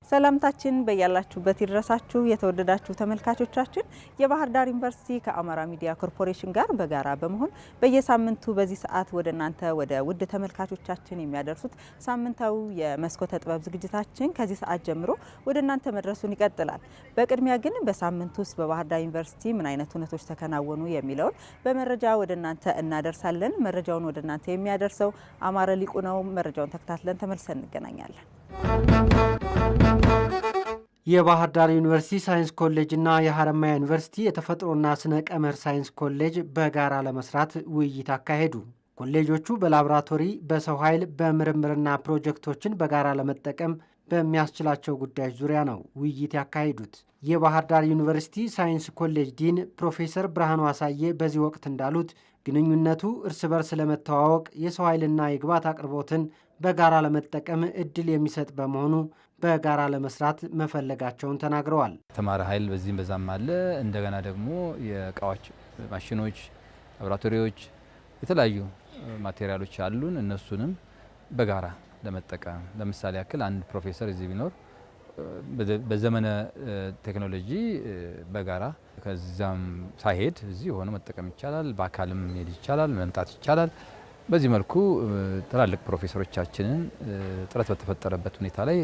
ሰላምታችን በያላችሁበት ይድረሳችሁ የተወደዳችሁ ተመልካቾቻችን የባህር ዳር ዩኒቨርሲቲ ከአማራ ሚዲያ ኮርፖሬሽን ጋር በጋራ በመሆን በየሳምንቱ በዚህ ሰዓት ወደናንተ ወደ ውድ ተመልካቾቻችን የሚያደርሱት ሳምንታዊ የመስኮተ ጥበብ ዝግጅታችን ከዚህ ሰዓት ጀምሮ ወደናንተ መድረሱን ይቀጥላል። በቅድሚያ ግን በሳምንቱ ውስጥ በባህር ዳር ዩኒቨርሲቲ ምን አይነት ሁነቶች ተከናወኑ የሚለውን በመረጃ ወደናንተ እናደርሳለን። መረጃውን ወደናንተ የሚያደርሰው አማረ ሊቁ ነው። መረጃውን ተከታትለን ተመልሰን እንገናኛለን። የባህር ዳር ዩኒቨርሲቲ ሳይንስ ኮሌጅ እና የሐረማያ ዩኒቨርሲቲ የተፈጥሮና ስነ ቀመር ሳይንስ ኮሌጅ በጋራ ለመስራት ውይይት አካሄዱ። ኮሌጆቹ በላቦራቶሪ፣ በሰው ኃይል፣ በምርምርና ፕሮጀክቶችን በጋራ ለመጠቀም በሚያስችላቸው ጉዳዮች ዙሪያ ነው ውይይት ያካሄዱት። የባህር ዳር ዩኒቨርሲቲ ሳይንስ ኮሌጅ ዲን ፕሮፌሰር ብርሃኑ አሳዬ በዚህ ወቅት እንዳሉት ግንኙነቱ እርስ በርስ ለመተዋወቅ የሰው ኃይልና የግብዓት አቅርቦትን በጋራ ለመጠቀም እድል የሚሰጥ በመሆኑ በጋራ ለመስራት መፈለጋቸውን ተናግረዋል። ተማሪ ኃይል በዚህም በዛም አለ። እንደገና ደግሞ የእቃዎች፣ ማሽኖች፣ ላቦራቶሪዎች፣ የተለያዩ ማቴሪያሎች አሉን። እነሱንም በጋራ ለመጠቀም ለምሳሌ ያክል አንድ ፕሮፌሰር እዚህ ቢኖር በዘመነ ቴክኖሎጂ በጋራ ከዛም ሳይሄድ እዚህ ሆኖ መጠቀም ይቻላል። በአካልም መሄድ ይቻላል፣ መምጣት ይቻላል። በዚህ መልኩ ትላልቅ ፕሮፌሰሮቻችንን ጥረት በተፈጠረበት ሁኔታ ላይ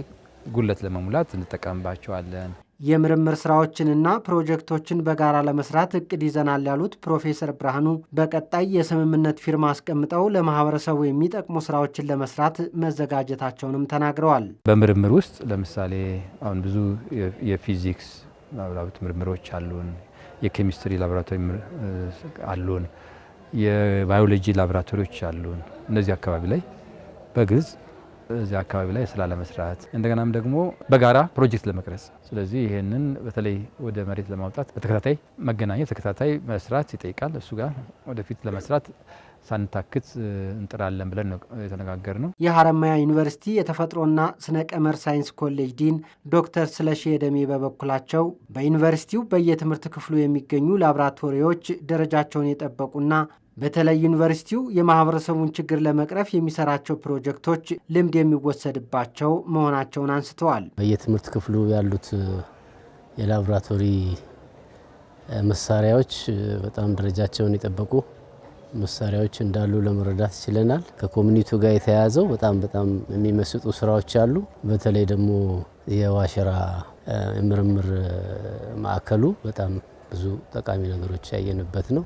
ጉለት ለመሙላት እንጠቀምባቸዋለን። የምርምር ስራዎችንና ፕሮጀክቶችን በጋራ ለመስራት እቅድ ይዘናል ያሉት ፕሮፌሰር ብርሃኑ በቀጣይ የስምምነት ፊርማ አስቀምጠው ለማህበረሰቡ የሚጠቅሙ ስራዎችን ለመስራት መዘጋጀታቸውንም ተናግረዋል። በምርምር ውስጥ ለምሳሌ አሁን ብዙ የፊዚክስ ምርምሮች አሉን፣ የኬሚስትሪ ላቦራቶሪ አሉን፣ የባዮሎጂ ላቦራቶሪዎች አሉን። እነዚህ አካባቢ ላይ በግልጽ እዚህ አካባቢ ላይ ስራ ለመስራት እንደገናም ደግሞ በጋራ ፕሮጀክት ለመቅረጽ ስለዚህ ይሄንን በተለይ ወደ መሬት ለማውጣት በተከታታይ መገናኘት ተከታታይ መስራት ይጠይቃል። እሱ ጋር ወደፊት ለመስራት ሳንታክት እንጥራለን ብለን ነው የተነጋገርነው። የሐረማያ ዩኒቨርሲቲ የተፈጥሮና ስነ ቀመር ሳይንስ ኮሌጅ ዲን ዶክተር ስለሺ የደሜ በበኩላቸው በዩኒቨርሲቲው በየትምህርት ክፍሉ የሚገኙ ላቦራቶሪዎች ደረጃቸውን የጠበቁና በተለይ ዩኒቨርሲቲው የማህበረሰቡን ችግር ለመቅረፍ የሚሰራቸው ፕሮጀክቶች ልምድ የሚወሰድባቸው መሆናቸውን አንስተዋል። በየትምህርት ክፍሉ ያሉት የላቦራቶሪ መሳሪያዎች በጣም ደረጃቸውን የጠበቁ መሳሪያዎች እንዳሉ ለመረዳት ችለናል። ከኮሚኒቲው ጋር የተያያዘው በጣም የሚመስጡ ስራዎች አሉ። በተለይ ደግሞ የዋሸራ ምርምር ማዕከሉ በጣም ብዙ ጠቃሚ ነገሮች ያየንበት ነው።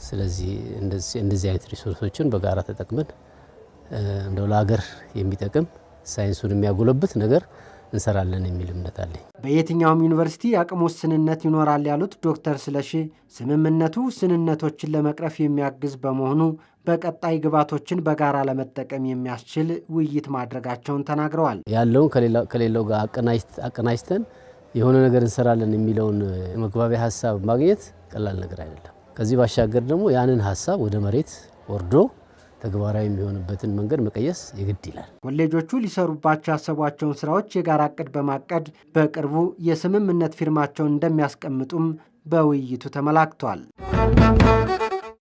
ስለዚህ እንደዚህ አይነት ሪሶርሶችን በጋራ ተጠቅመን እንደው ለሀገር የሚጠቅም ሳይንሱን የሚያጎለብት ነገር እንሰራለን የሚል እምነት አለኝ። በየትኛውም ዩኒቨርሲቲ የአቅም ውስንነት ይኖራል ያሉት ዶክተር ስለሺ ስምምነቱ ውስንነቶችን ለመቅረፍ የሚያግዝ በመሆኑ በቀጣይ ግብዓቶችን በጋራ ለመጠቀም የሚያስችል ውይይት ማድረጋቸውን ተናግረዋል። ያለውን ከሌላው ጋር አቀናጅተን የሆነ ነገር እንሰራለን የሚለውን መግባቢያ ሀሳብ ማግኘት ቀላል ነገር አይደለም። ከዚህ ባሻገር ደግሞ ያንን ሀሳብ ወደ መሬት ወርዶ ተግባራዊ የሚሆንበትን መንገድ መቀየስ የግድ ይላል። ኮሌጆቹ ሊሰሩባቸው ያሰቧቸውን ስራዎች የጋራ እቅድ በማቀድ በቅርቡ የስምምነት ፊርማቸውን እንደሚያስቀምጡም በውይይቱ ተመላክቷል።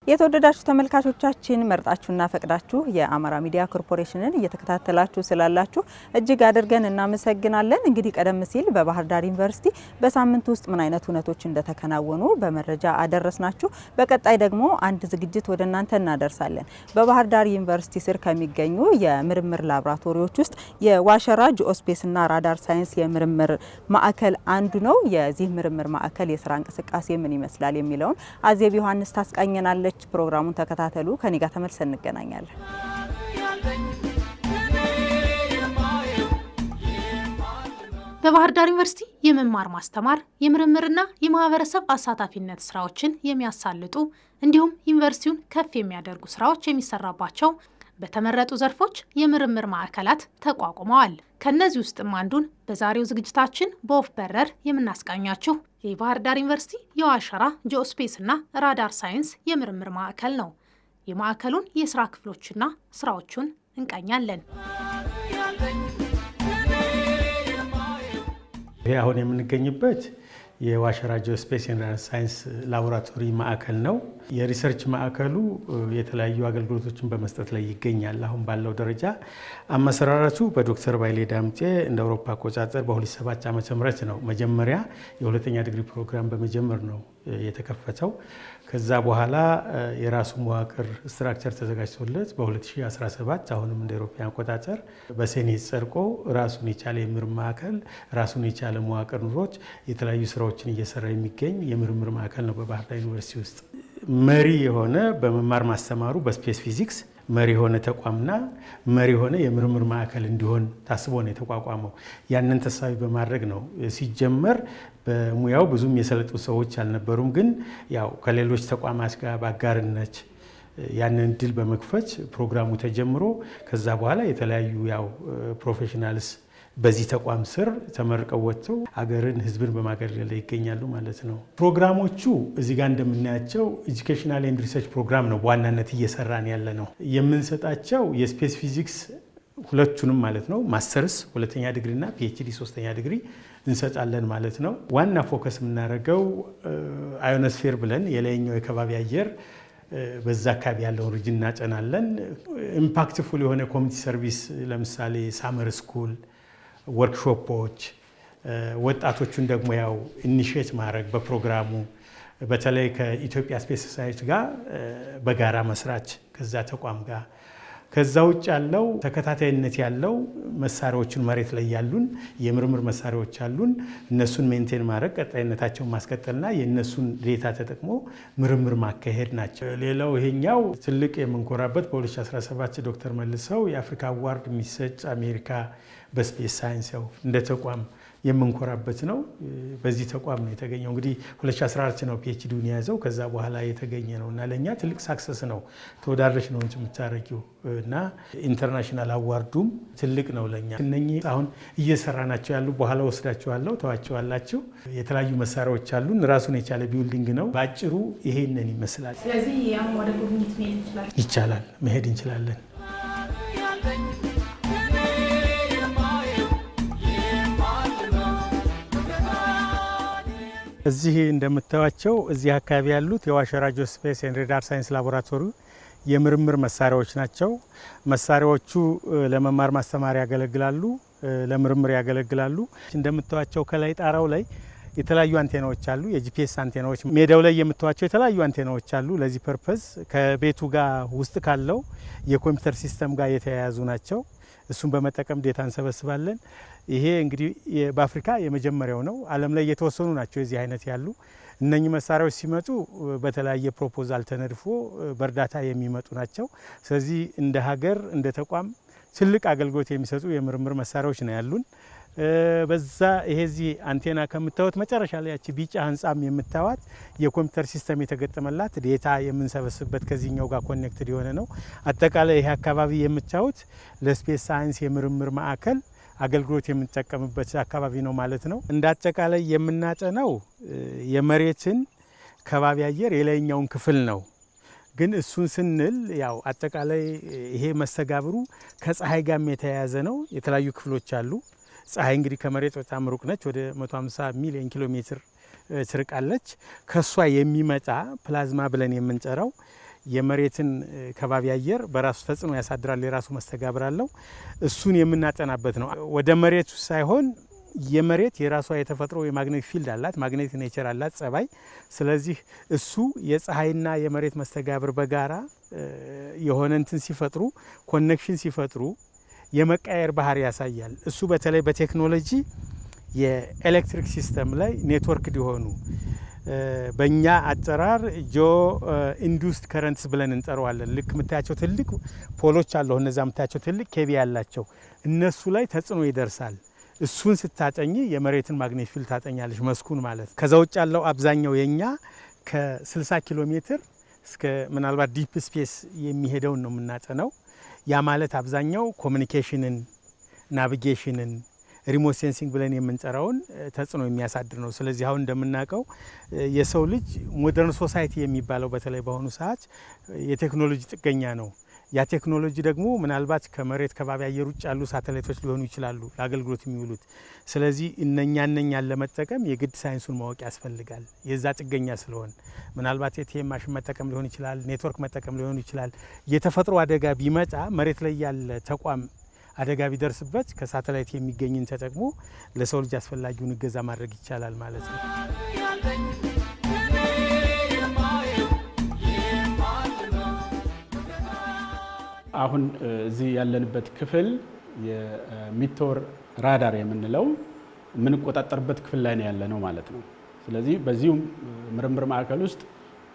የተወደዳችሁ ተመልካቾቻችን መርጣችሁና ፈቅዳችሁ የአማራ ሚዲያ ኮርፖሬሽንን እየተከታተላችሁ ስላላችሁ እጅግ አድርገን እናመሰግናለን። እንግዲህ ቀደም ሲል በባህር ዳር ዩኒቨርሲቲ በሳምንት ውስጥ ምን አይነት ሁነቶች እንደተከናወኑ በመረጃ አደረስናችሁ። በቀጣይ ደግሞ አንድ ዝግጅት ወደናንተ እናደርሳለን። በባህር ዳር ዩኒቨርሲቲ ስር ከሚገኙ የምርምር ላቦራቶሪዎች ውስጥ የዋሸራ ጂኦስፔስና ራዳር ሳይንስ የምርምር ማዕከል አንዱ ነው። የዚህ ምርምር ማዕከል የስራ እንቅስቃሴ ምን ይመስላል የሚለውን አዜብ ዮሐንስ ታስቃኘናለች። ፕሮግራሙን ተከታተሉ። ከኔ ጋር ተመልሰን እንገናኛለን። በባህር ዳር ዩኒቨርሲቲ የመማር ማስተማር የምርምርና የማህበረሰብ አሳታፊነት ስራዎችን የሚያሳልጡ እንዲሁም ዩኒቨርሲቲውን ከፍ የሚያደርጉ ስራዎች የሚሰራባቸው በተመረጡ ዘርፎች የምርምር ማዕከላት ተቋቁመዋል። ከነዚህ ውስጥም አንዱን በዛሬው ዝግጅታችን በወፍ በረር የምናስቃኛችሁ የባህር ዳር ዩኒቨርሲቲ የዋሸራ ጂኦስፔስና ራዳር ሳይንስ የምርምር ማዕከል ነው። የማዕከሉን የስራ ክፍሎችና ስራዎቹን እንቃኛለን። ይህ አሁን የምንገኝበት የዋሸራ ጂኦስፔስና ራዳር ሳይንስ ላቦራቶሪ ማዕከል ነው። የሪሰርች ማዕከሉ የተለያዩ አገልግሎቶችን በመስጠት ላይ ይገኛል። አሁን ባለው ደረጃ አመሰራረቱ በዶክተር ባይሌ ዳምጤ እንደ አውሮፓ አቆጣጠር በ2007 ዓ.ም ነው መጀመሪያ የሁለተኛ ዲግሪ ፕሮግራም በመጀመር ነው የተከፈተው። ከዛ በኋላ የራሱ መዋቅር ስትራክቸር ተዘጋጅቶለት በ2017 አሁንም እንደ አውሮፓ አቆጣጠር በሴኔት ጸድቆ ራሱን የቻለ የምርምር ማዕከል ራሱን የቻለ መዋቅር ኑሮች የተለያዩ ስራዎችን እየሰራ የሚገኝ የምርምር ማዕከል ነው። በባህር ዳር ዩኒቨርሲቲ ውስጥ መሪ የሆነ በመማር ማስተማሩ በስፔስ ፊዚክስ መሪ የሆነ ተቋምና መሪ የሆነ የምርምር ማዕከል እንዲሆን ታስቦ ነው የተቋቋመው። ያንን ተሳቢ በማድረግ ነው ሲጀመር። በሙያው ብዙም የሰለጡ ሰዎች አልነበሩም፣ ግን ያው ከሌሎች ተቋማት ጋር በአጋርነት ያንን እድል በመክፈት ፕሮግራሙ ተጀምሮ ከዛ በኋላ የተለያዩ ያው ፕሮፌሽናልስ በዚህ ተቋም ስር ተመርቀው ወጥተው ሀገርን ሕዝብን በማገልገል ላይ ይገኛሉ ማለት ነው። ፕሮግራሞቹ እዚህ ጋር እንደምናያቸው ኤጁኬሽናል ኤንድ ሪሰርች ፕሮግራም ነው በዋናነት እየሰራን ያለ ነው። የምንሰጣቸው የስፔስ ፊዚክስ ሁለቱንም ማለት ነው ማስተርስ ሁለተኛ ዲግሪ እና ፒኤችዲ ሶስተኛ ዲግሪ እንሰጣለን ማለት ነው። ዋና ፎከስ የምናደርገው አዮኖስፌር ብለን የላይኛው የከባቢ አየር በዛ አካባቢ ያለውን ሪጅን እናጠናለን። ኢምፓክትፉል የሆነ ኮሚኒቲ ሰርቪስ ለምሳሌ ሳመር ስኩል ወርክሾፖች፣ ወጣቶቹን ደግሞ ያው ኢኒሼት ማድረግ በፕሮግራሙ በተለይ ከኢትዮጵያ ስፔስ ሶሳይቲ ጋር በጋራ መስራች ከዛ ተቋም ጋር ከዛ ውጭ ያለው ተከታታይነት ያለው መሳሪያዎችን መሬት ላይ ያሉን የምርምር መሳሪያዎች አሉን። እነሱን ሜንቴን ማድረግ ቀጣይነታቸውን ማስቀጠልና የእነሱን ዴታ ተጠቅሞ ምርምር ማካሄድ ናቸው። ሌላው ይሄኛው ትልቅ የምንኮራበት በ2017 ዶክተር መልሰው የአፍሪካ አዋርድ የሚሰጥ አሜሪካ በስፔስ ሳይንስ ያው እንደ ተቋም የምንኮራበት ነው። በዚህ ተቋም ነው የተገኘው። እንግዲህ 2014 ነው ፒኤችዲውን የያዘው ከዛ በኋላ የተገኘ ነው እና ለእኛ ትልቅ ሳክሰስ ነው። ተወዳድረሽ ነው እንጂ የምታረጊው እና ኢንተርናሽናል አዋርዱም ትልቅ ነው ለእኛ። እነኚህ አሁን እየሰራናቸው ያሉ በኋላ ወስዳቸዋለሁ ተዋቸዋላችሁ። የተለያዩ መሳሪያዎች አሉን። ራሱን የቻለ ቢውልዲንግ ነው። በአጭሩ ይሄንን ይመስላል። ስለዚህ ያም ወደ ጉብኝት መሄድ ይቻላል፣ መሄድ እንችላለን። እዚህ እንደምታዩቸው እዚህ አካባቢ ያሉት የዋሸራ ጂኦስፔስ ኤንድ ራዳር ሳይንስ ላቦራቶሪ የምርምር መሳሪያዎች ናቸው። መሳሪያዎቹ ለመማር ማስተማር ያገለግላሉ፣ ለምርምር ያገለግላሉ። እንደምታዩቸው ከላይ ጣራው ላይ የተለያዩ አንቴናዎች አሉ። የጂፒኤስ አንቴናዎች፣ ሜዳው ላይ የምታዩቸው የተለያዩ አንቴናዎች አሉ። ለዚህ ፐርፐዝ ከቤቱ ጋር ውስጥ ካለው የኮምፒውተር ሲስተም ጋር የተያያዙ ናቸው። እሱን በመጠቀም ዴታ እንሰበስባለን። ይሄ እንግዲህ በአፍሪካ የመጀመሪያው ነው። ዓለም ላይ የተወሰኑ ናቸው የዚህ አይነት ያሉ። እነኚህ መሳሪያዎች ሲመጡ በተለያየ ፕሮፖዛል ተነድፎ በእርዳታ የሚመጡ ናቸው። ስለዚህ እንደ ሀገር እንደ ተቋም ትልቅ አገልግሎት የሚሰጡ የምርምር መሳሪያዎች ነው ያሉን። በዛ ይሄ እዚህ አንቴና ከምታዩት መጨረሻ ላይ ያቺ ቢጫ ህንጻም የምታዩት የኮምፒውተር ሲስተም የተገጠመላት ዴታ የምንሰበስብበት ከዚህኛው ጋር ኮኔክትድ የሆነ ነው። አጠቃላይ ይሄ አካባቢ የምታዩት ለስፔስ ሳይንስ የምርምር ማዕከል አገልግሎት የምንጠቀምበት አካባቢ ነው ማለት ነው። እንደ አጠቃላይ የምናጠናው የመሬትን ከባቢ አየር የላይኛውን ክፍል ነው። ግን እሱን ስንል ያው አጠቃላይ ይሄ መስተጋብሩ ከፀሐይ ጋር የተያያዘ ነው። የተለያዩ ክፍሎች አሉ። ፀሐይ እንግዲህ ከመሬት በጣም ሩቅ ነች። ወደ 150 ሚሊዮን ኪሎ ሜትር ትርቃለች። ከሷ የሚመጣ ፕላዝማ ብለን የምንጠራው የመሬትን ከባቢ አየር በራሱ ተጽዕኖ ያሳድራል። የራሱ መስተጋብር አለው። እሱን የምናጠናበት ነው። ወደ መሬቱ ሳይሆን የመሬት የራሷ የተፈጥሮ የማግኔቲክ ፊልድ አላት፣ ማግኔቲክ ኔቸር አላት ጸባይ። ስለዚህ እሱ የፀሐይና የመሬት መስተጋብር በጋራ የሆነ እንትን ሲፈጥሩ ኮኔክሽን ሲፈጥሩ የመቃየር ባህሪ ያሳያል። እሱ በተለይ በቴክኖሎጂ የኤሌክትሪክ ሲስተም ላይ ኔትወርክ እንዲሆኑ በእኛ አጠራር ጂኦ ኢንዱስድ ከረንትስ ብለን እንጠራዋለን። ልክ የምታያቸው ትልቅ ፖሎች አሉ። እነዛ የምታያቸው ትልቅ ኬቢ ያላቸው እነሱ ላይ ተጽዕኖ ይደርሳል። እሱን ስታጠኝ የመሬትን ማግኔት ፊልድ ታጠኛለች፣ መስኩን ማለት። ከዛ ውጭ ያለው አብዛኛው የኛ ከ60 ኪሎ ሜትር እስከ ምናልባት ዲፕ ስፔስ የሚሄደውን ነው የምናጠነው። ያ ማለት አብዛኛው ኮሚኒኬሽንን፣ ናቪጌሽንን፣ ሪሞት ሴንሲንግ ብለን የምንጠራውን ተጽዕኖ የሚያሳድር ነው። ስለዚህ አሁን እንደምናውቀው የሰው ልጅ ሞደርን ሶሳይቲ የሚባለው በተለይ በአሁኑ ሰዓት የቴክኖሎጂ ጥገኛ ነው። ያ ቴክኖሎጂ ደግሞ ምናልባት ከመሬት ከባቢ አየር ውጭ ያሉ ሳተላይቶች ሊሆኑ ይችላሉ ለአገልግሎት የሚውሉት። ስለዚህ እነኛን ለመጠቀም የግድ ሳይንሱን ማወቅ ያስፈልጋል። የዛ ጥገኛ ስለሆን ምናልባት ኤቲኤም ማሽን መጠቀም ሊሆን ይችላል፣ ኔትወርክ መጠቀም ሊሆን ይችላል። የተፈጥሮ አደጋ ቢመጣ መሬት ላይ ያለ ተቋም አደጋ ቢደርስበት ከሳተላይት የሚገኝን ተጠቅሞ ለሰው ልጅ አስፈላጊውን እገዛ ማድረግ ይቻላል ማለት ነው። አሁን እዚህ ያለንበት ክፍል የሚቶር ራዳር የምንለው የምንቆጣጠርበት ክፍል ላይ ነው ያለነው ማለት ነው። ስለዚህ በዚሁ ምርምር ማዕከል ውስጥ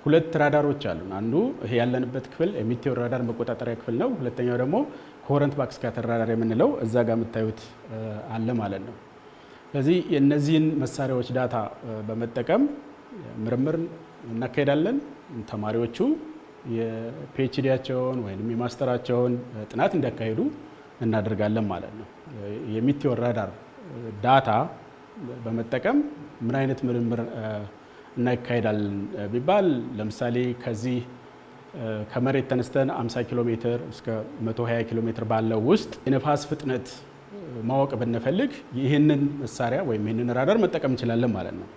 2 ራዳሮች አሉ። አንዱ ይሄ ያለንበት ክፍል የሚቶር ራዳር መቆጣጠሪያ ክፍል ነው። ሁለተኛው ደግሞ ኮረንት ባክስካተር ራዳር የምንለው እዛ ጋር የምታዩት አለ ማለት ነው። ስለዚህ የእነዚህን መሳሪያዎች ዳታ በመጠቀም ምርምር እናካሄዳለን። ተማሪዎቹ የፒኤችዲያቸውን ወይም የማስተራቸውን ጥናት እንዲያካሂዱ እናደርጋለን ማለት ነው። የሚቶር ራዳር ዳታ በመጠቀም ምን አይነት ምርምር እናካሄዳለን ቢባል ለምሳሌ ከዚህ ከመሬት ተነስተን 50 ኪሎ ሜትር እስከ 120 ኪሎ ሜትር ባለው ውስጥ የነፋስ ፍጥነት ማወቅ ብንፈልግ ይህንን መሳሪያ ወይም ይህንን ራዳር መጠቀም እንችላለን ማለት ነው።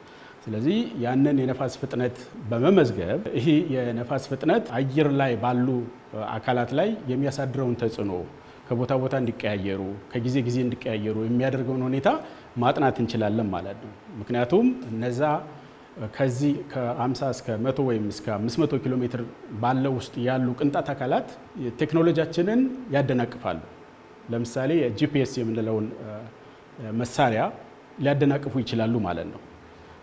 ስለዚህ ያንን የነፋስ ፍጥነት በመመዝገብ ይህ የነፋስ ፍጥነት አየር ላይ ባሉ አካላት ላይ የሚያሳድረውን ተጽዕኖ ከቦታ ቦታ እንዲቀያየሩ ከጊዜ ጊዜ እንዲቀያየሩ የሚያደርገውን ሁኔታ ማጥናት እንችላለን ማለት ነው። ምክንያቱም እነዛ ከዚህ ከ50 እስከ 100 ወይም እስከ 500 ኪሎ ሜትር ባለው ውስጥ ያሉ ቅንጣት አካላት ቴክኖሎጂያችንን ያደናቅፋሉ። ለምሳሌ ጂፒኤስ የምንለውን መሳሪያ ሊያደናቅፉ ይችላሉ ማለት ነው።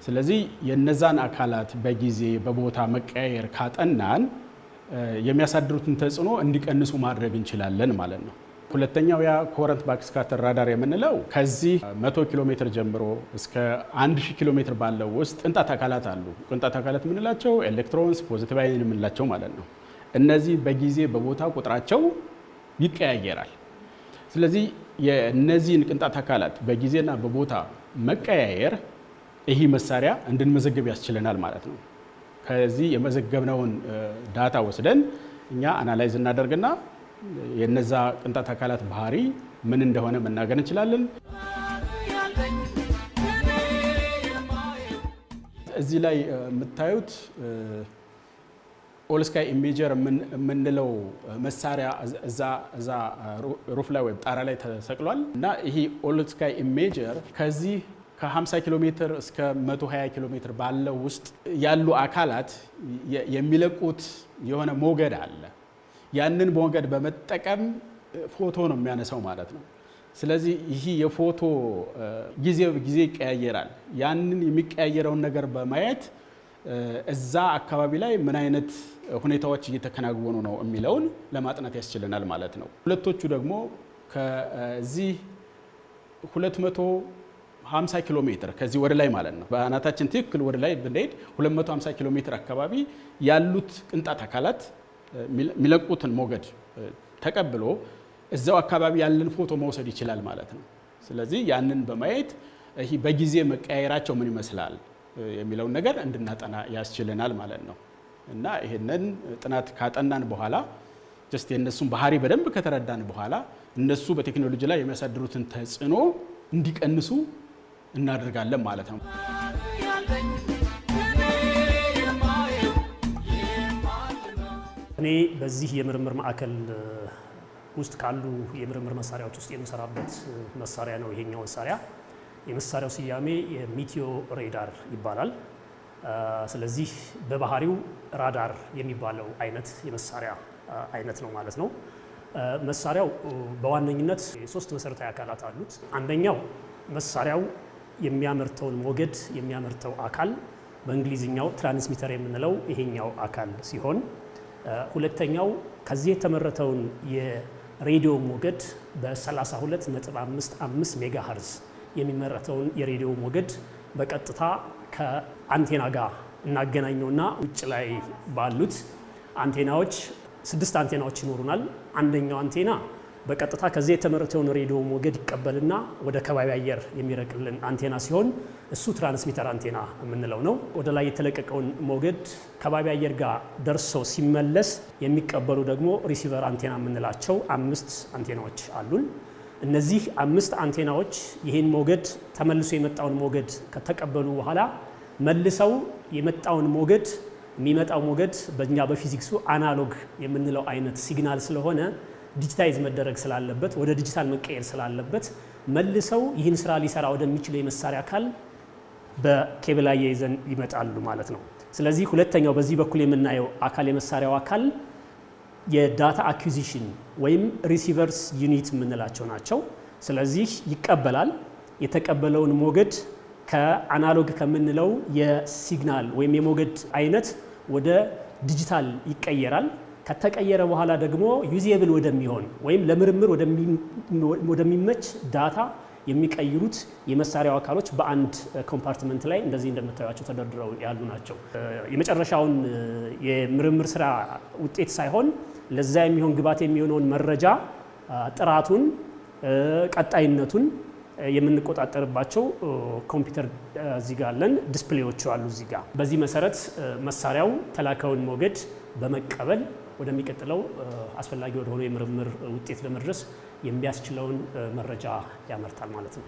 ስለዚህ የነዛን አካላት በጊዜ በቦታ መቀያየር ካጠናን የሚያሳድሩትን ተጽዕኖ እንዲቀንሱ ማድረግ እንችላለን ማለት ነው። ሁለተኛው ያ ኮረንት ባክስካተር ራዳር የምንለው ከዚህ 100 ኪሎ ሜትር ጀምሮ እስከ 1000 ኪሎ ሜትር ባለው ውስጥ ቅንጣት አካላት አሉ። ቅንጣት አካላት የምንላቸው ኤሌክትሮንስ፣ ፖዚቲቭ አየን የምንላቸው ማለት ነው። እነዚህ በጊዜ በቦታ ቁጥራቸው ይቀያየራል። ስለዚህ የእነዚህን ቅንጣት አካላት በጊዜና በቦታ መቀያየር ይህ መሳሪያ እንድንመዘግብ ያስችለናል ማለት ነው። ከዚህ የመዘገብነውን ዳታ ወስደን እኛ አናላይዝ እናደርግና የነዛ ቅንጣት አካላት ባህሪ ምን እንደሆነ መናገር እንችላለን። እዚህ ላይ የምታዩት ኦል ስካይ ኢሜጀር የምንለው መሳሪያ እዛ ሩፍ ላይ ወይም ጣራ ላይ ተሰቅሏል እና ይሄ ኦል ስካይ ኢሜጀር ከዚህ ከ50 ኪሎ ሜትር እስከ 120 ኪሎ ሜትር ባለው ውስጥ ያሉ አካላት የሚለቁት የሆነ ሞገድ አለ። ያንን ሞገድ በመጠቀም ፎቶ ነው የሚያነሳው ማለት ነው። ስለዚህ ይህ የፎቶ ጊዜ ይቀያየራል። ያንን የሚቀያየረውን ነገር በማየት እዛ አካባቢ ላይ ምን አይነት ሁኔታዎች እየተከናወኑ ነው የሚለውን ለማጥናት ያስችለናል ማለት ነው። ሁለቶቹ ደግሞ ከዚህ 250 ኪሎ ሜትር ከዚህ ወደ ላይ ማለት ነው በአናታችን ትክክል ወደ ላይ ብንሄድ 250 ኪሎ ሜትር አካባቢ ያሉት ቅንጣት አካላት የሚለቁትን ሞገድ ተቀብሎ እዛው አካባቢ ያለን ፎቶ መውሰድ ይችላል ማለት ነው። ስለዚህ ያንን በማየት ይሄ በጊዜ መቀያየራቸው ምን ይመስላል የሚለውን ነገር እንድናጠና ያስችለናል ማለት ነው። እና ይሄንን ጥናት ካጠናን በኋላ ጀስት የነሱን ባህሪ በደንብ ከተረዳን በኋላ እነሱ በቴክኖሎጂ ላይ የሚያሳድሩትን ተጽዕኖ እንዲቀንሱ እናደርጋለን ማለት ነው። እኔ በዚህ የምርምር ማዕከል ውስጥ ካሉ የምርምር መሳሪያዎች ውስጥ የምሰራበት መሳሪያ ነው ይሄኛው መሳሪያ። የመሳሪያው ስያሜ የሚቲዮ ሬዳር ይባላል። ስለዚህ በባህሪው ራዳር የሚባለው አይነት የመሳሪያ አይነት ነው ማለት ነው። መሳሪያው በዋነኝነት 3 መሰረታዊ አካላት አሉት። አንደኛው መሳሪያው የሚያመርተውን ሞገድ የሚያመርተው አካል በእንግሊዝኛው ትራንስሚተር የምንለው ይሄኛው አካል ሲሆን፣ ሁለተኛው ከዚህ የተመረተውን የሬዲዮ ሞገድ በ32.55 ሜጋሄርዝ የሚመረተውን የሬዲዮ ሞገድ በቀጥታ ከአንቴና ጋር እናገናኘውና ውጭ ላይ ባሉት አንቴናዎች 6 አንቴናዎች ይኖሩናል። አንደኛው አንቴና በቀጥታ ከዚህ የተመረተውን ሬዲዮ ሞገድ ይቀበልና ወደ ከባቢ አየር የሚረቅልን አንቴና ሲሆን እሱ ትራንስሚተር አንቴና የምንለው ነው። ወደ ላይ የተለቀቀውን ሞገድ ከባቢ አየር ጋር ደርሶ ሲመለስ የሚቀበሉ ደግሞ ሪሲቨር አንቴና የምንላቸው 5 አንቴናዎች አሉን። እነዚህ 5 አንቴናዎች ይህን ሞገድ ተመልሶ የመጣውን ሞገድ ከተቀበሉ በኋላ መልሰው የመጣውን ሞገድ የሚመጣው ሞገድ በእኛ በፊዚክሱ አናሎግ የምንለው አይነት ሲግናል ስለሆነ ዲጂታይዝ መደረግ ስላለበት ወደ ዲጂታል መቀየር ስላለበት መልሰው ይህን ስራ ሊሰራ ወደሚችለው የመሳሪያ አካል በኬብል አያይዘን ይመጣሉ ማለት ነው። ስለዚህ ሁለተኛው በዚህ በኩል የምናየው አካል የመሳሪያው አካል የዳታ አኩዚሽን ወይም ሪሲቨርስ ዩኒት የምንላቸው ናቸው። ስለዚህ ይቀበላል። የተቀበለውን ሞገድ ከአናሎግ ከምንለው የሲግናል ወይም የሞገድ አይነት ወደ ዲጂታል ይቀየራል። ከተቀየረ በኋላ ደግሞ ዩዜብል ወደሚሆን ወይም ለምርምር ወደሚመች ዳታ የሚቀይሩት የመሳሪያው አካሎች በአንድ ኮምፓርትመንት ላይ እንደዚህ እንደምታዩቸው ተደርድረው ያሉ ናቸው። የመጨረሻውን የምርምር ስራ ውጤት ሳይሆን ለዛ የሚሆን ግብዓት የሚሆነውን መረጃ ጥራቱን፣ ቀጣይነቱን የምንቆጣጠርባቸው ኮምፒውተር እዚህ ጋር አለን፣ ዲስፕሌዎቹ አሉ እዚህ ጋር። በዚህ መሰረት መሳሪያው ተላከውን ሞገድ በመቀበል ወደሚቀጥለው አስፈላጊ ወደሆነ የምርምር ውጤት ለመድረስ የሚያስችለውን መረጃ ያመርታል ማለት ነው።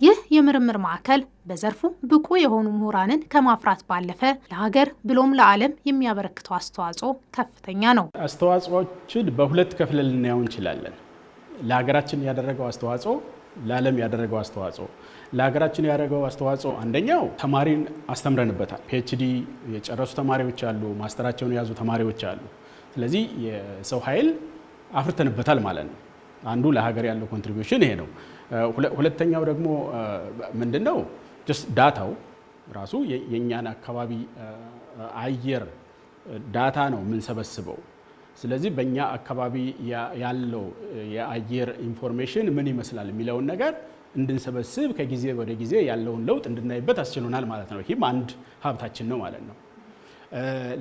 ይህ የምርምር ማዕከል በዘርፉ ብቁ የሆኑ ምሁራንን ከማፍራት ባለፈ ለሀገር ብሎም ለዓለም የሚያበረክተው አስተዋጽኦ ከፍተኛ ነው። አስተዋጽኦችን በሁለት ከፍለን ልናየው እንችላለን። ለሀገራችን ያደረገው አስተዋጽኦ፣ ለዓለም ያደረገው አስተዋጽኦ። ለሀገራችን ያደረገው አስተዋጽኦ አንደኛው ተማሪን አስተምረንበታል። ፒኤችዲ የጨረሱ ተማሪዎች አሉ፣ ማስተራቸውን የያዙ ተማሪዎች አሉ። ስለዚህ የሰው ኃይል አፍርተንበታል ማለት ነው። አንዱ ለሀገር ያለው ኮንትሪቢዩሽን ይሄ ነው። ሁለተኛው ደግሞ ምንድነው? ዳታው ራሱ የኛን አካባቢ አየር ዳታ ነው የምንሰበስበው። ስለዚህ በእኛ አካባቢ ያለው የአየር ኢንፎርሜሽን ምን ይመስላል የሚለውን ነገር እንድንሰበስብ ከጊዜ ወደ ጊዜ ያለውን ለውጥ እንድናይበት አስችሎናል ማለት ነው። ይህም አንድ ሀብታችን ነው ማለት ነው።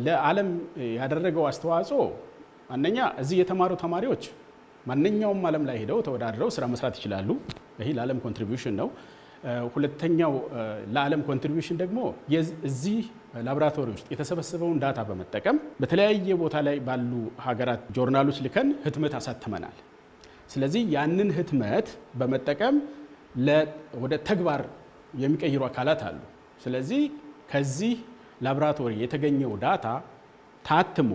ለዓለም ያደረገው አስተዋጽኦ አንደኛ እዚህ የተማሩ ተማሪዎች ማንኛውም ዓለም ላይ ሄደው ተወዳድረው ስራ መስራት ይችላሉ። ይህ ለዓለም ኮንትሪቢዩሽን ነው። ሁለተኛው ለዓለም ኮንትሪቢዩሽን ደግሞ እዚህ ላቦራቶሪ ውስጥ የተሰበሰበውን ዳታ በመጠቀም በተለያየ ቦታ ላይ ባሉ ሀገራት ጆርናሎች ልከን ህትመት አሳትመናል። ስለዚህ ያንን ህትመት በመጠቀም ወደ ተግባር የሚቀይሩ አካላት አሉ። ስለዚህ ከዚህ ላቦራቶሪ የተገኘው ዳታ ታትሞ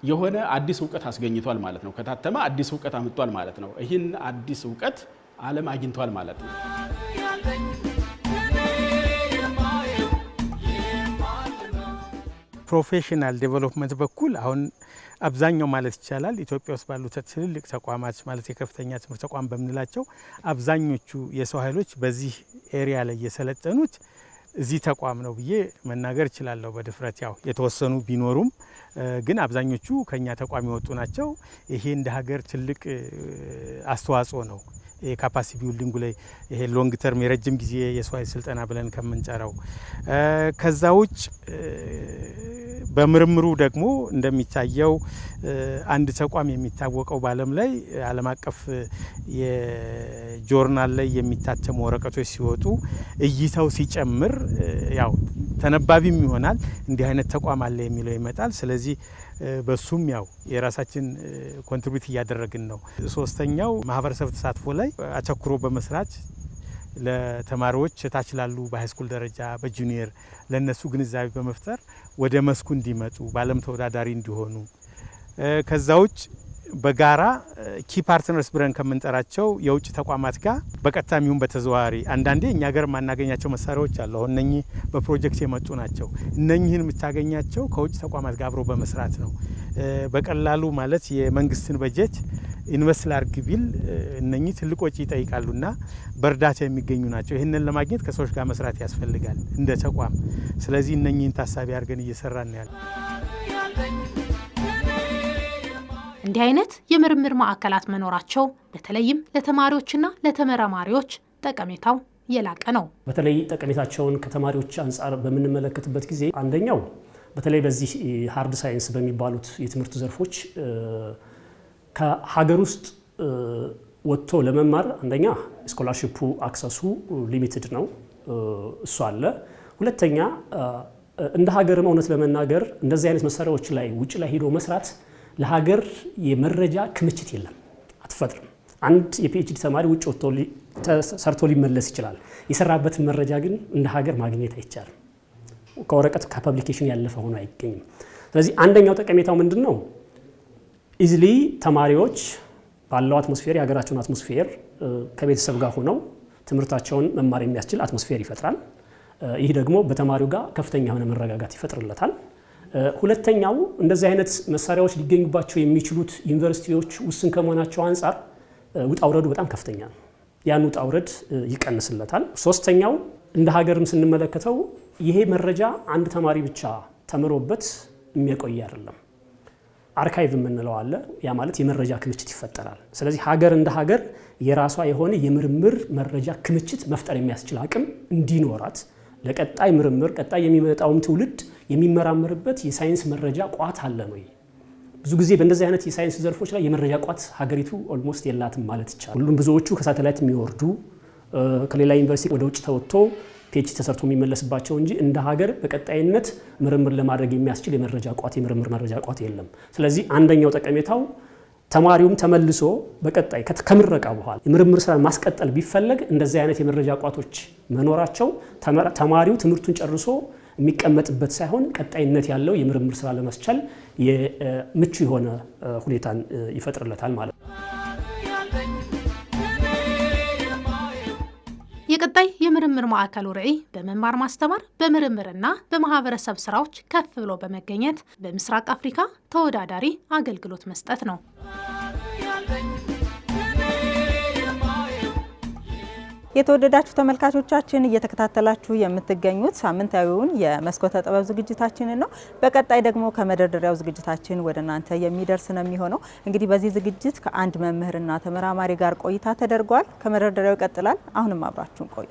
የሆነ አዲስ እውቀት አስገኝቷል ማለት ነው። ከታተመ አዲስ እውቀት አምጥቷል ማለት ነው። ይህን አዲስ እውቀት ዓለም አግኝቷል ማለት ነው። ፕሮፌሽናል ዴቨሎፕመንት በኩል አሁን አብዛኛው ማለት ይቻላል ኢትዮጵያ ውስጥ ባሉ ትልልቅ ተቋማት ማለት የከፍተኛ ትምህርት ተቋም በምንላቸው አብዛኞቹ የሰው ኃይሎች በዚህ ኤሪያ ላይ የሰለጠኑት እዚህ ተቋም ነው ብዬ መናገር እችላለሁ በድፍረት። ያው የተወሰኑ ቢኖሩም ግን አብዛኞቹ ከኛ ተቋም የወጡ ናቸው። ይሄ እንደ ሀገር ትልቅ አስተዋጽኦ ነው። የካፓሲቲ ቢልዲንጉ ላይ ይሄ ሎንግ ተርም የረጅም ጊዜ የሰው ኃይል ስልጠና ብለን ከምንጨራው ከዛ ውጭ በምርምሩ ደግሞ እንደሚታየው አንድ ተቋም የሚታወቀው በዓለም ላይ ዓለም አቀፍ የጆርናል ላይ የሚታተሙ ወረቀቶች ሲወጡ እይታው ሲጨምር ያው ተነባቢም ይሆናል። እንዲህ አይነት ተቋም አለ የሚለው ይመጣል። ስለዚህ በሱም ያው የራሳችን ኮንትሪቢዩት እያደረግን ነው። ሶስተኛው ማህበረሰብ ተሳትፎ ላይ አተኩሮ በመስራት ለተማሪዎች ታች ላሉ በሃይስኩል ደረጃ በጁኒየር ለነሱ ግንዛቤ በመፍጠር ወደ መስኩ እንዲመጡ በዓለም ተወዳዳሪ እንዲሆኑ ከዛ ውጭ በጋራ ኪ ፓርትነርስ ብለን ከምንጠራቸው የውጭ ተቋማት ጋር በቀጥታ የሚሆን በተዘዋዋሪ አንዳንዴ እኛ ሀገር የማናገኛቸው መሳሪያዎች አሉ። አሁን እነኚህ በፕሮጀክት የመጡ ናቸው። እነኚህን የምታገኛቸው ከውጭ ተቋማት ጋር አብሮ በመስራት ነው። በቀላሉ ማለት የመንግስትን በጀት ኢንቨስት ላድርግ ቢል እነኚህ ትልቅ ወጪ ይጠይቃሉና በእርዳታ የሚገኙ ናቸው። ይህንን ለማግኘት ከሰዎች ጋር መስራት ያስፈልጋል እንደ ተቋም። ስለዚህ እነኚህን ታሳቢ አድርገን እየሰራን ነው ያለ። እንዲህ አይነት የምርምር ማዕከላት መኖራቸው በተለይም ለተማሪዎችና ለተመራማሪዎች ጠቀሜታው የላቀ ነው። በተለይ ጠቀሜታቸውን ከተማሪዎች አንጻር በምንመለከትበት ጊዜ አንደኛው በተለይ በዚህ ሃርድ ሳይንስ በሚባሉት የትምህርት ዘርፎች ከሀገር ውስጥ ወጥቶ ለመማር አንደኛ ስኮላርሺፑ አክሰሱ ሊሚትድ ነው፣ እሱ አለ። ሁለተኛ እንደ ሀገርም እውነት ለመናገር እንደዚህ አይነት መሳሪያዎች ላይ ውጭ ላይ ሄዶ መስራት ለሀገር የመረጃ ክምችት የለም፣ አትፈጥርም። አንድ የፒኤችዲ ተማሪ ውጭ ወጥቶ ሰርቶ ሊመለስ ይችላል። የሰራበትን መረጃ ግን እንደ ሀገር ማግኘት አይቻልም። ከወረቀት ከፐብሊኬሽን ያለፈ ሆኖ አይገኝም። ስለዚህ አንደኛው ጠቀሜታው ምንድን ነው? ኢዝሊ ተማሪዎች ባለው አትሞስፌር የሀገራቸውን አትሞስፌር ከቤተሰብ ጋር ሆነው ትምህርታቸውን መማር የሚያስችል አትሞስፌር ይፈጥራል። ይህ ደግሞ በተማሪው ጋር ከፍተኛ የሆነ መረጋጋት ይፈጥርለታል። ሁለተኛው እንደዚህ አይነት መሳሪያዎች ሊገኙባቸው የሚችሉት ዩኒቨርሲቲዎች ውስን ከመሆናቸው አንጻር ውጣ ውረዱ በጣም ከፍተኛ ነው። ያን ውጣ ውረድ ይቀንስለታል። ሶስተኛው እንደ ሀገርም ስንመለከተው ይሄ መረጃ አንድ ተማሪ ብቻ ተምሮበት የሚያቆይ አይደለም። አርካይቭ የምንለው አለ። ያ ማለት የመረጃ ክምችት ይፈጠራል። ስለዚህ ሀገር እንደ ሀገር የራሷ የሆነ የምርምር መረጃ ክምችት መፍጠር የሚያስችል አቅም እንዲኖራት ለቀጣይ ምርምር ቀጣይ የሚመጣውም ትውልድ የሚመራመርበት የሳይንስ መረጃ ቋት አለ ነው። ብዙ ጊዜ በእንደዚህ አይነት የሳይንስ ዘርፎች ላይ የመረጃ ቋት ሀገሪቱ ኦልሞስት የላትም ማለት ይቻላል። ሁሉም ብዙዎቹ ከሳተላይት የሚወርዱ ከሌላ ዩኒቨርሲቲ ወደ ውጭ ተወጥቶ ፒኤችዲ ተሰርቶ የሚመለስባቸው እንጂ እንደ ሀገር በቀጣይነት ምርምር ለማድረግ የሚያስችል የመረጃ ቋት የምርምር መረጃ ቋት የለም። ስለዚህ አንደኛው ጠቀሜታው ተማሪውም ተመልሶ በቀጣይ ከምረቃ በኋላ የምርምር ስራ ማስቀጠል ቢፈለግ እንደዚህ አይነት የመረጃ ቋቶች መኖራቸው ተማሪው ትምህርቱን ጨርሶ የሚቀመጥበት ሳይሆን ቀጣይነት ያለው የምርምር ስራ ለማስቻል ምቹ የሆነ ሁኔታን ይፈጥርለታል ማለት ነው። የቀጣይ የምርምር ማዕከሉ ራዕይ በመማር ማስተማር በምርምርና በማህበረሰብ ስራዎች ከፍ ብሎ በመገኘት በምስራቅ አፍሪካ ተወዳዳሪ አገልግሎት መስጠት ነው። የተወደዳችሁ ተመልካቾቻችን እየተከታተላችሁ የምትገኙት ሳምንታዊውን የመስኮተ ጥበብ ዝግጅታችንን ነው። በቀጣይ ደግሞ ከመደርደሪያው ዝግጅታችን ወደ እናንተ የሚደርስ ነው የሚሆነው። እንግዲህ በዚህ ዝግጅት ከአንድ መምህርና ተመራማሪ ጋር ቆይታ ተደርጓል። ከመደርደሪያው ይቀጥላል። አሁንም አብራችሁን ቆዩ።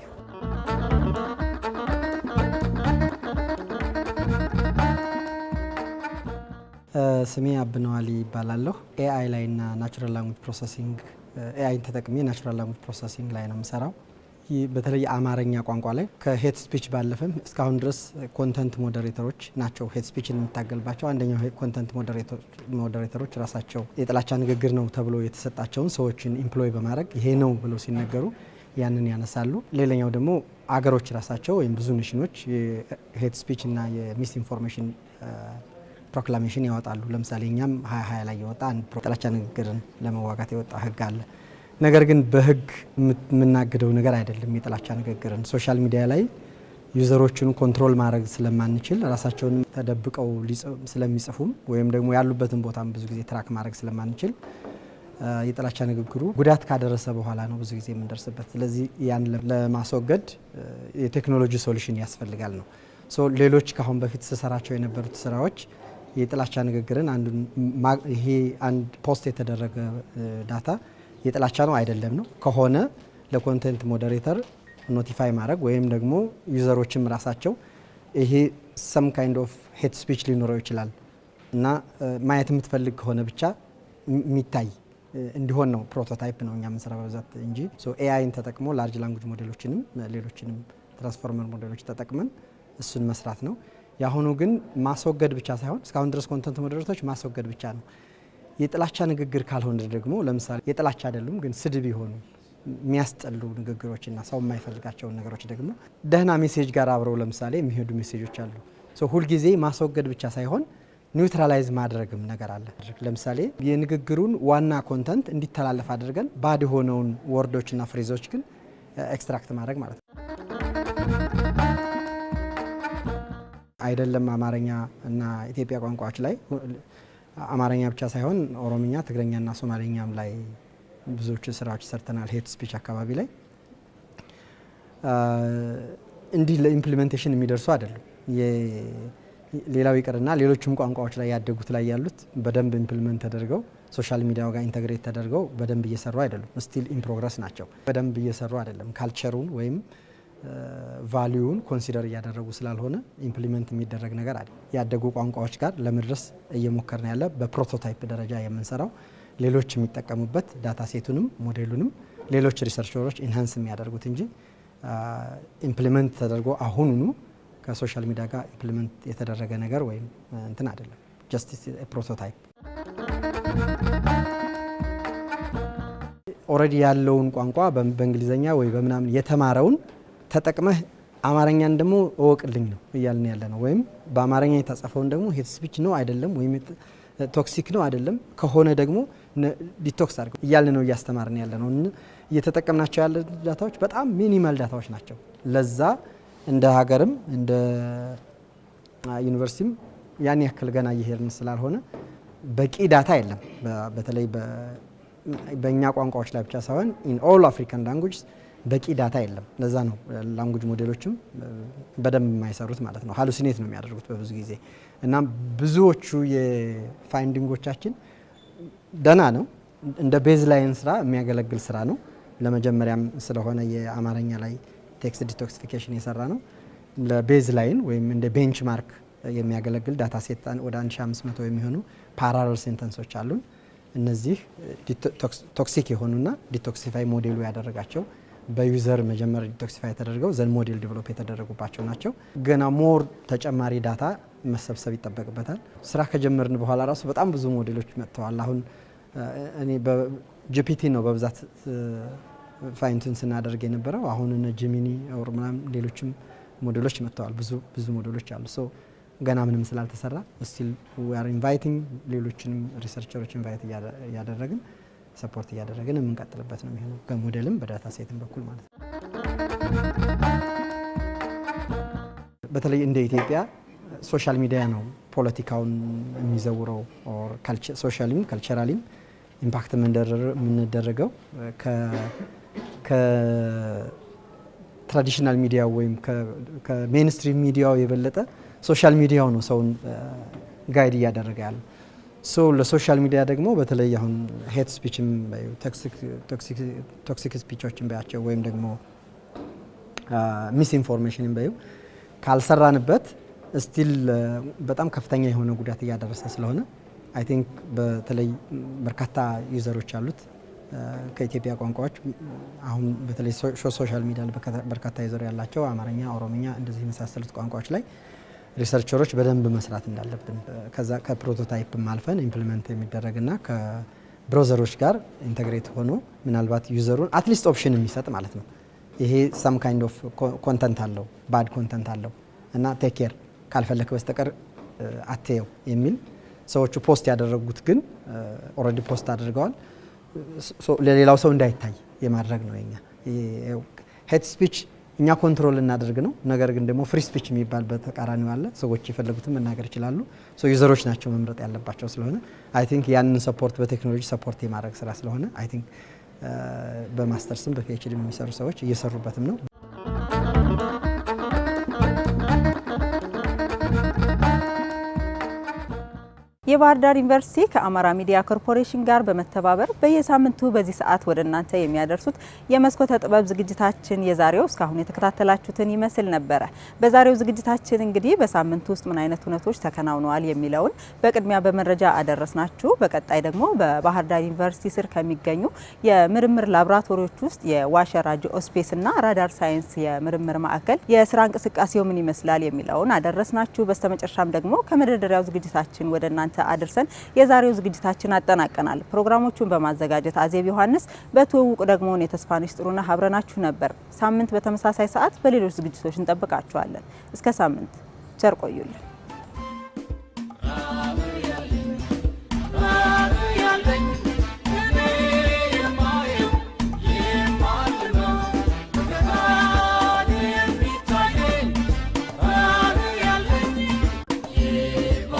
ስሜ አብነዋሊ ይባላለሁ። ኤአይ ላይና ናቹራል ላንጉጅ ፕሮሰሲንግ ኤአይን ተጠቅሜ ናቹራል ላንጉጅ ፕሮሰሲንግ ላይ ነው የምሰራው። በተለይ አማርኛ ቋንቋ ላይ ከሄት ስፒች ባለፈም እስካሁን ድረስ ኮንተንት ሞዴሬተሮች ናቸው ሄት ስፒችን የምታገልባቸው። አንደኛው ኮንተንት ሞዴሬተሮች ራሳቸው የጥላቻ ንግግር ነው ተብሎ የተሰጣቸውን ሰዎችን ኢምፕሎይ በማድረግ ይሄ ነው ብለው ሲነገሩ ያንን ያነሳሉ። ሌላኛው ደግሞ አገሮች ራሳቸው ወይም ብዙ ኔሽኖች የሄት ስፒች እና የሚስ ኢንፎርሜሽን ፕሮክላሜሽን ያወጣሉ። ለምሳሌ እኛም 2020 ላይ የወጣ አንድ ጥላቻ ንግግርን ለመዋጋት የወጣ ህግ አለ። ነገር ግን በህግ የምናግደው ነገር አይደለም። የጥላቻ ንግግርን ሶሻል ሚዲያ ላይ ዩዘሮችን ኮንትሮል ማድረግ ስለማንችል ራሳቸውን ተደብቀው ስለሚጽፉም ወይም ደግሞ ያሉበትን ቦታም ብዙ ጊዜ ትራክ ማድረግ ስለማንችል የጥላቻ ንግግሩ ጉዳት ካደረሰ በኋላ ነው ብዙ ጊዜ የምንደርስበት። ስለዚህ ያን ለማስወገድ የቴክኖሎጂ ሶሉሽን ያስፈልጋል ነው። ሌሎች ካሁን በፊት ስሰራቸው የነበሩት ስራዎች የጥላቻ ንግግርን ይሄ አንድ ፖስት የተደረገ ዳታ የጥላቻ ነው አይደለም ነው ከሆነ ለኮንቴንት ሞዴሬተር ኖቲፋይ ማድረግ ወይም ደግሞ ዩዘሮችም ራሳቸው ይሄ ሰም ካይንድ ኦፍ ሄት ስፒች ሊኖረው ይችላል እና ማየት የምትፈልግ ከሆነ ብቻ የሚታይ እንዲሆን ነው። ፕሮቶታይፕ ነው እኛ የምንሰራው በብዛት እንጂ ኤአይን ተጠቅሞ ላርጅ ላንጉጅ ሞዴሎችንም ሌሎችንም ትራንስፎርመር ሞዴሎች ተጠቅመን እሱን መስራት ነው። ያሁኑ ግን ማስወገድ ብቻ ሳይሆን እስካሁን ድረስ ኮንተንት ሞዴሬተሮች ማስወገድ ብቻ ነው። የጥላቻ ንግግር ካልሆነ ደግሞ ለምሳሌ የጥላቻ አይደሉም ግን ስድብ ይሆኑ የሚያስጠሉ ንግግሮችና ሰው የማይፈልጋቸውን ነገሮች ደግሞ ደህና ሜሴጅ ጋር አብረው ለምሳሌ የሚሄዱ ሜሴጆች አሉ። ሁልጊዜ ማስወገድ ብቻ ሳይሆን ኒውትራላይዝ ማድረግም ነገር አለ። ለምሳሌ የንግግሩን ዋና ኮንተንት እንዲተላለፍ አድርገን ባድ የሆነውን ወርዶችና ፍሬዞች ግን ኤክስትራክት ማድረግ ማለት ነው። አይደለም አማርኛ እና ኢትዮጵያ ቋንቋዎች ላይ አማርኛ ብቻ ሳይሆን ኦሮምኛ፣ ትግረኛና ሶማሌኛም ላይ ብዙዎች ስራዎች ሰርተናል። ሄት ስፒች አካባቢ ላይ እንዲህ ለኢምፕሊሜንቴሽን የሚደርሱ አይደሉም። ሌላው ይቅርና ሌሎችም ቋንቋዎች ላይ ያደጉት ላይ ያሉት በደንብ ኢምፕሊመንት ተደርገው ሶሻል ሚዲያው ጋር ኢንተግሬት ተደርገው በደንብ እየሰሩ አይደሉም። ስቲል ኢን ፕሮግረስ ናቸው። በደንብ እየሰሩ አይደለም። ካልቸሩን ወይም ቫልዩን ኮንሲደር እያደረጉ ስላልሆነ ኢምፕሊመንት የሚደረግ ነገር አይደል። ያደጉ ቋንቋዎች ጋር ለመድረስ እየሞከርን ያለ በፕሮቶታይፕ ደረጃ የምንሰራው ሌሎች የሚጠቀሙበት ዳታ ሴቱንም ሞዴሉንም ሌሎች ሪሰርቸሮች ኢንሃንስ የሚያደርጉት እንጂ ኢምፕሊመንት ተደርጎ አሁኑኑ ከሶሻል ሚዲያ ጋር ኢምፕሊመንት የተደረገ ነገር ወይም እንትን አይደለም። ጀስት ፕሮቶታይፕ ኦልሬዲ ያለውን ቋንቋ በእንግሊዘኛ ወይ በምናምን የተማረውን ተጠቅመህ አማርኛን ደግሞ እወቅልኝ ነው እያልን ያለ ነው። ወይም በአማርኛ የተጻፈውን ደግሞ ሄት ስፒች ነው አይደለም ወይም ቶክሲክ ነው አይደለም ከሆነ ደግሞ ዲቶክስ አድርገው እያልን ነው እያስተማርን ያለ ነው። እየተጠቀምናቸው ያለ ዳታዎች በጣም ሚኒማል ዳታዎች ናቸው። ለዛ እንደ ሀገርም እንደ ዩኒቨርሲቲም ያን ያክል ገና እየሄድን ስላልሆነ በቂ ዳታ የለም። በተለይ በእኛ ቋንቋዎች ላይ ብቻ ሳይሆን ኢን ኦል አፍሪካን ላንጉጅ በቂ ዳታ የለም። ለዛ ነው ላንጉጅ ሞዴሎችም በደንብ የማይሰሩት ማለት ነው። ሃሉሲኔት ነው የሚያደርጉት በብዙ ጊዜ እና ብዙዎቹ የፋይንዲንጎቻችን ደህና ነው። እንደ ቤዝ ላይን ስራ የሚያገለግል ስራ ነው። ለመጀመሪያም ስለሆነ የአማርኛ ላይ ቴክስት ዲቶክሲፊኬሽን የሰራ ነው። ለቤዝ ላይን ወይም እንደ ቤንችማርክ የሚያገለግል ዳታ ሴት ወደ 1500 የሚሆኑ ፓራለል ሴንተንሶች አሉን። እነዚህ ቶክሲክ የሆኑና ዲቶክሲፋይ ሞዴሉ ያደረጋቸው በዩዘር መጀመሪያ ዲቶክሲፋይ ተደርገው ዘን ሞዴል ዲቨሎፕ የተደረጉባቸው ናቸው። ገና ሞር ተጨማሪ ዳታ መሰብሰብ ይጠበቅበታል። ስራ ከጀመርን በኋላ ራሱ በጣም ብዙ ሞዴሎች መጥተዋል። አሁን እኔ በጂፒቲ ነው በብዛት ፋይንቱን ስናደርግ የነበረው። አሁን እነ ጂሚኒ ኦር ምናምን ሌሎችም ሞዴሎች መጥተዋል። ብዙ ሞዴሎች አሉ። ሶ ገና ምንም ስላልተሰራ ስቲል ዊ አር ኢንቫይቲንግ ሌሎችንም ሪሰርቸሮች ኢንቫይት እያደረግን ሰፖርት እያደረግን የምንቀጥልበት ነው የሚሆነው በሞዴልም በዳታ ሴትም በኩል ማለት ነው። በተለይ እንደ ኢትዮጵያ ሶሻል ሚዲያ ነው ፖለቲካውን የሚዘውረው ኦር ሶሻሊም ካልቸራሊም ኢምፓክት የምንደረገው ከትራዲሽናል ሚዲያው ወይም ከሜንስትሪም ሚዲያው የበለጠ ሶሻል ሚዲያው ነው ሰውን ጋይድ እያደረገ ያለው። ሶ ለሶሻል ሚዲያ ደግሞ በተለይ አሁን ሄት ስፒችም ቶክሲክ ስፒቾችን ባያቸው ወይም ደግሞ ሚስ ኢንፎርሜሽንን ባዩ ካልሰራንበት ስቲል በጣም ከፍተኛ የሆነ ጉዳት እያደረሰ ስለሆነ አይ ቲንክ በተለይ በርካታ ዩዘሮች አሉት ከኢትዮጵያ ቋንቋዎች አሁን በተለይ ሶሻል ሚዲያ በርካታ ዩዘር ያላቸው አማርኛ፣ ኦሮምኛ እንደዚህ የመሳሰሉት ቋንቋዎች ላይ ሪሰርቸሮች በደንብ መስራት እንዳለብን ከዛ ከፕሮቶታይፕ አልፈን ኢምፕሊመንት የሚደረግና ከብራውዘሮች ጋር ኢንተግሬት ሆኖ ምናልባት ዩዘሩን አትሊስት ኦፕሽን የሚሰጥ ማለት ነው። ይሄ ሰም ካይንድ ኦፍ ኮንተንት አለው ባድ ኮንተንት አለው እና ቴክ ኬር ካልፈለክ በስተቀር አትየው የሚል ሰዎቹ ፖስት ያደረጉት ግን ኦልሬዲ ፖስት አድርገዋል። ለሌላው ሰው እንዳይታይ የማድረግ ነው የኛ ሄት ስፒች እኛ ኮንትሮል እናደርግ ነው። ነገር ግን ደግሞ ፍሪ ስፒች የሚባል በተቃራኒው አለ። ሰዎች የፈለጉትን መናገር ይችላሉ። ዩዘሮች ናቸው መምረጥ ያለባቸው ስለሆነ አይ ቲንክ ያንን ሰፖርት በቴክኖሎጂ ሰፖርት የማድረግ ስራ ስለሆነ አይ ቲንክ በማስተርስም በፒኤችዲ የሚሰሩ ሰዎች እየሰሩበትም ነው። የባህር ዳር ዩኒቨርሲቲ ከአማራ ሚዲያ ኮርፖሬሽን ጋር በመተባበር በየሳምንቱ በዚህ ሰዓት ወደ እናንተ የሚያደርሱት የመስኮተ ጥበብ ዝግጅታችን የዛሬው እስካሁን የተከታተላችሁትን ይመስል ነበረ። በዛሬው ዝግጅታችን እንግዲህ በሳምንቱ ውስጥ ምን አይነት ሁነቶች ተከናውነዋል የሚለውን በቅድሚያ በመረጃ አደረስናችሁ። በቀጣይ ደግሞ በባህር ዳር ዩኒቨርሲቲ ስር ከሚገኙ የምርምር ላቦራቶሪዎች ውስጥ የዋሸራ ጂኦስፔስ እና ራዳር ሳይንስ የምርምር ማዕከል የስራ እንቅስቃሴው ምን ይመስላል የሚለውን አደረስናችሁ። በስተመጨረሻም ደግሞ ከመደርደሪያው ዝግጅታችን ወደ እናንተ አድርሰን የዛሬው ዝግጅታችን አጠናቀናል። ፕሮግራሞቹን በማዘጋጀት አዜብ ዮሐንስ፣ በትውውቅ ደግሞ የተስፋነሽ ጥሩነህ አብረናችሁ ነበር። ሳምንት በተመሳሳይ ሰዓት በሌሎች ዝግጅቶች እንጠብቃችኋለን። እስከ ሳምንት ቸር ቆዩልን።